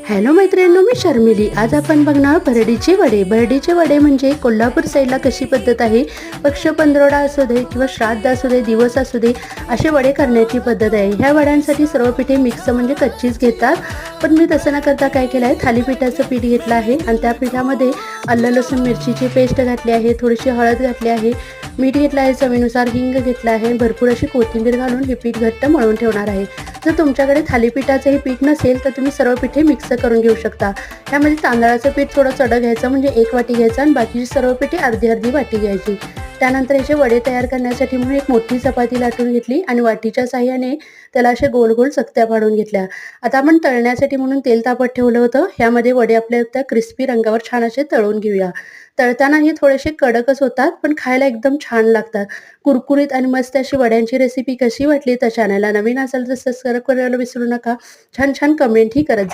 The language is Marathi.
हॅलो मैत्रिणींनो, मी शर्मिली. आज आपण बघणार भरडीचे वडे. भरडीचे वडे म्हणजे कोल्हापूर साईडला कशी पद्धत आहे, पक्ष पंधरवडा असू दे किंवा श्राद्ध असू दे, दिवस असू दे, असे वडे करण्याची पद्धत आहे. ह्या वड्यांसाठी सर्व पिठे मिक्स म्हणजे कच्चीच घेतात, पण मी तसं न करता काय केलं आहे, थालीपीठाचं पीठ घेतलं आहे आणि त्या पिठामध्ये आलं लसूण मिरचीची पेस्ट घातली आहे, थोडीशी हळद घातली आहे, मीठ घेतलं आहे, चवीनुसार हिंग घेतलं आहे, भरपूर अशी कोथिंबीर घालून हे पीठ घट्ट मळून ठेवणार आहे. जर तुमच्याकडे थालीपीठाचं हे पीठ नसेल तर तुम्ही सर्व पिठे मिक्स करून घेऊ शकता. ह्यामध्ये तांदळाचं पीठ थोडं चढं घ्यायचं, म्हणजे 1 वाटी घ्यायचं आणि बाकीची सर्व पिठे अर्धी अर्धी वाटी घ्यायची. त्यानंतर याचे वडे तयार करण्यासाठी म्हणून एक मोठी चपाती लाटून घेतली आणि वाटीच्या साहाय्याने त्याला असे गोल गोल चकत्या पाडून घेतल्या. आता आपण तळण्यासाठी म्हणून तेल तापत ठेवलं होतं. ह्यामध्ये वडे आपल्या त्या क्रिस्पी रंगावर छान असे तळून घेऊया. तळताना हे थोडेसे कडकच होतात, पण खायला एकदम छान लागतात. कुरकुरीत आणि मस्त अशी वड्यांची रेसिपी कशी वाटली तर चॅनलला नवीन असाल तर सबस्क्राईब करायला विसरू नका. छान छान कमेंटही करत जा.